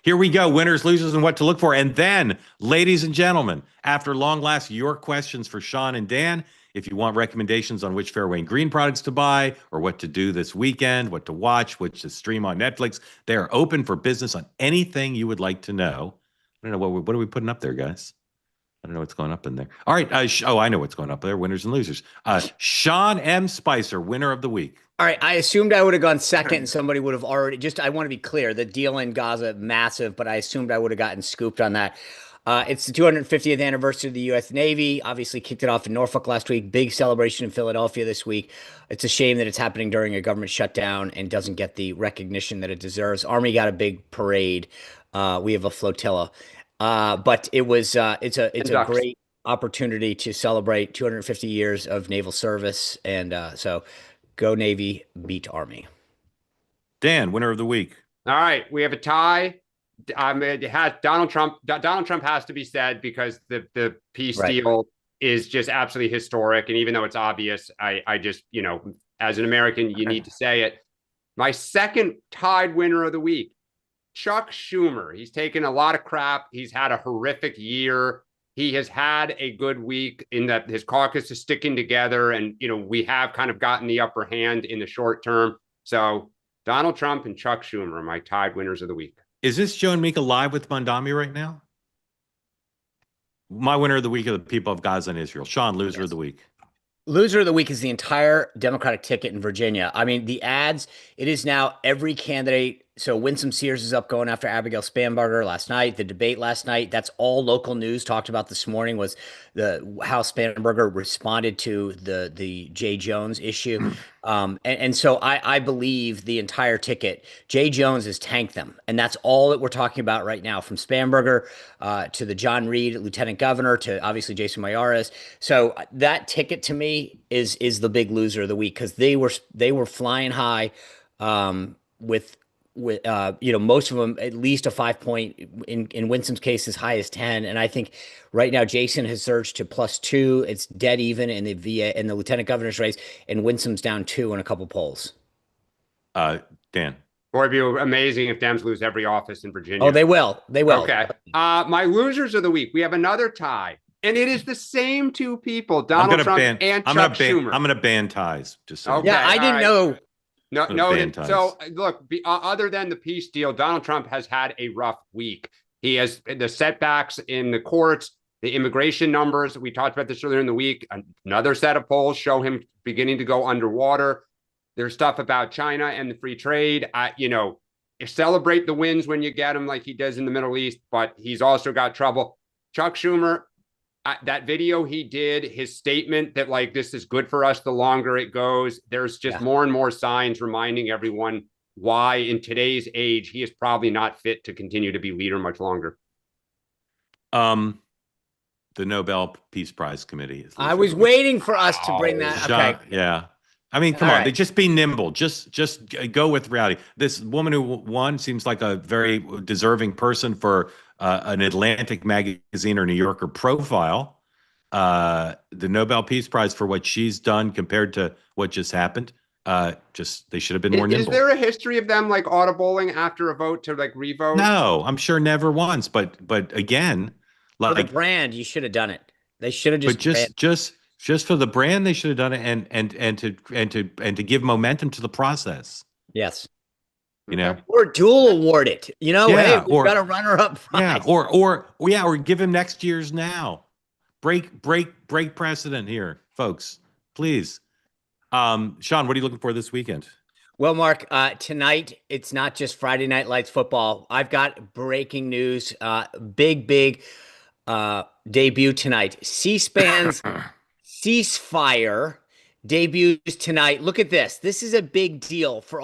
Here we go. Winners, losers, and what to look for. And then, ladies and gentlemen, after long last, your questions for Sean and Dan. If you want recommendations on which Fairway and Green products to buy or what to do this weekend, what to watch, which to stream on Netflix, they are open for business on anything you would like to know. I don't know what are we putting up there, guys. I don't know what's going up in there. All right. I know what's going up there. Winners and losers. Sean M. Spicer, winner of the week. All right, I assumed I would have gone second and somebody would have already I want to be clear, the deal in Gaza, massive, but I assumed I would have gotten scooped on that. It's the 250th anniversary of the U.S. Navy. Obviously kicked it off in Norfolk last week. Big celebration in Philadelphia this week. It's a shame that it's happening during a government shutdown and doesn't get the recognition that it deserves. Army got a big parade. We have a flotilla. But it's a great opportunity to celebrate 250 years of naval service. And so go Navy, beat Army. Dan, winner of the week. All right, we have a tie. It has Donald Trump. Donald Trump has to be said because the peace deal is just absolutely historic. And even though it's obvious, I just, as an American, you need to say it. My second tied winner of the week, Chuck Schumer. He's taken a lot of crap. He's had a horrific year. He has had a good week in that his caucus is sticking together. And, we have kind of gotten the upper hand in the short term. So Donald Trump and Chuck Schumer are my tied winners of the week. Is this Joe and Mika live with Mondami right now? My winner of the week are the people of Gaza and Israel. Sean, loser of the week. Loser of the week is the entire Democratic ticket in Virginia. I mean, the ads, it is now every candidate. So Winsome Sears is up going after Abigail Spanberger last night. The debate last night, that's all local news talked about this morning was how Spanberger responded to the Jay Jones issue. And so I believe the entire ticket, Jay Jones has tanked them. And that's all that we're talking about right now, from Spanberger to the John Reed, Lieutenant Governor, to obviously Jason Mayares. So that ticket to me is the big loser of the week, because they were flying high with most of them at least a 5 point, in Winsome's case as high as 10. And I think right now Jason has surged to +2. It's dead even in the VA and the lieutenant governor's race, and Winsome's down 2 in a couple polls. Dan. Boy, it'd be amazing if Dems lose every office in Virginia. Oh, they will. They will. Okay. My losers of the week. We have another tie. And it is the same two people, Donald Trump and Chuck Schumer. I'm going to ban ties. Just so okay, yeah, I didn't know. No. So look, other than the peace deal, Donald Trump has had a rough week. He has the setbacks in the courts, the immigration numbers. We talked about this earlier in the week. Another set of polls show him beginning to go underwater. There's stuff about China and the free trade. You celebrate the wins when you get them, like he does in the Middle East, but he's also got trouble. Chuck Schumer, that video he did, his statement that like this is good for us the longer it goes, there's just more and more signs reminding everyone why in today's age he is probably not fit to continue to be leader much longer. The Nobel Peace Prize Committee. I was waiting for us to bring that. Okay. Yeah. I mean, come on. They just be nimble. Just go with reality. This woman who won seems like a very deserving person for an Atlantic magazine or New Yorker profile. The Nobel Peace Prize for what she's done compared to what just happened. They should have been more nimble. Is there a history of them like audibling after a vote to like revote? No, I'm sure never once. But again, like for the brand, you should have done it. They should have just for the brand, they should have done it, and to give momentum to the process. Yes. Or dual award it. Hey, we've got a runner-up prize. Yeah, or give him next year's now. Break precedent here, folks. Please. Sean, what are you looking for this weekend? Well, Mark, tonight it's not just Friday Night Lights football. I've got breaking news. Big debut tonight. C-SPAN's ceasefire debuts tonight. Look at this. This is a big deal for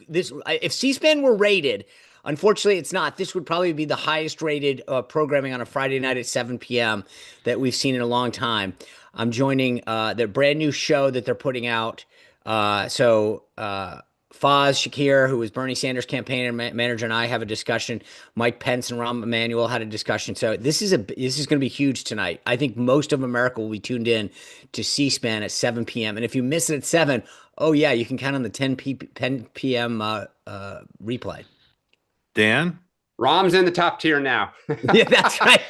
this. If C-SPAN were rated, unfortunately, it's not. This would probably be the highest rated programming on a Friday night at 7 p.m. that we've seen in a long time. I'm joining their brand new show that they're putting out. Faz Shakir, who was Bernie Sanders' campaign manager, and I have a discussion. Mike Pence and Rahm Emanuel had a discussion. So this is going to be huge tonight. I think most of America will be tuned in to C-SPAN at 7 p.m. And if you miss it at 7, oh yeah, you can count on the 10 p.m. replay. Dan? Rahm's in the top tier now. Yeah, that's right.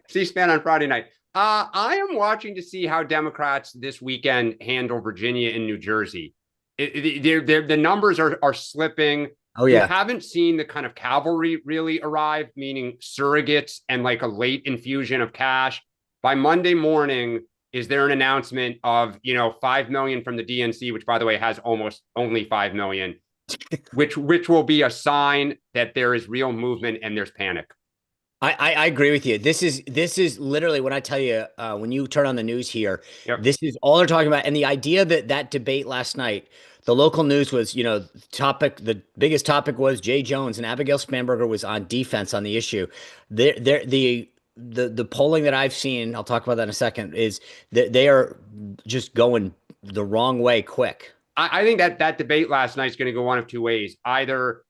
C-SPAN on Friday night. I am watching to see how Democrats this weekend handle Virginia and New Jersey. The numbers are slipping. Oh, yeah. You haven't seen the kind of cavalry really arrive, meaning surrogates and like a late infusion of cash. By Monday morning, is there an announcement of, 5 million from the DNC, which, by the way, has almost only 5 million, which will be a sign that there is real movement and there's panic. I agree with you. This is literally when I tell you, when you turn on the news here, Yep. this is all they're talking about. And the idea that debate last night, the local news was, the biggest topic was Jay Jones, and Abigail Spanberger was on defense on the issue. The polling that I've seen, I'll talk about that in a second, is that they are just going the wrong way quick. I think that debate last night is going to go one of two ways. Either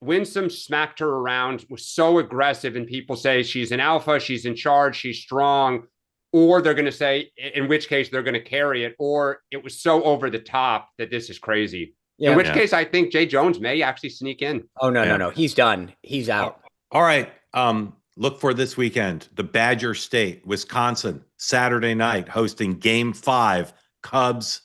Winsome smacked her around, was so aggressive, and people say she's an alpha, she's in charge, she's strong, or they're going to say, in which case they're going to carry it, or it was so over the top that this is crazy. Yeah. In which case, I think Jay Jones may actually sneak in. Oh, no. He's done. He's out. All right. Look for this weekend, the Badger State, Wisconsin, Saturday night, hosting Game 5, Cubs,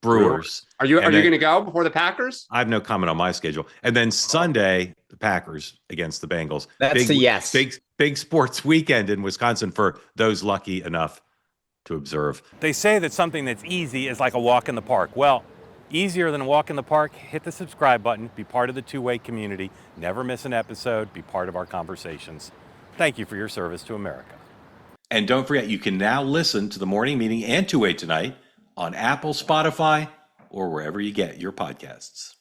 Brewers. Are you going to go before the Packers? I have no comment on my schedule. And then Sunday, the Packers against the Bengals. That's a yes. Big sports weekend in Wisconsin for those lucky enough to observe. They say that something that's easy is like a walk in the park. Well, easier than a walk in the park, hit the subscribe button, be part of the two-way community, never miss an episode, be part of our conversations. Thank you for your service to America. And don't forget, you can now listen to the morning meeting and Two-Way Tonight on Apple, Spotify, or wherever you get your podcasts.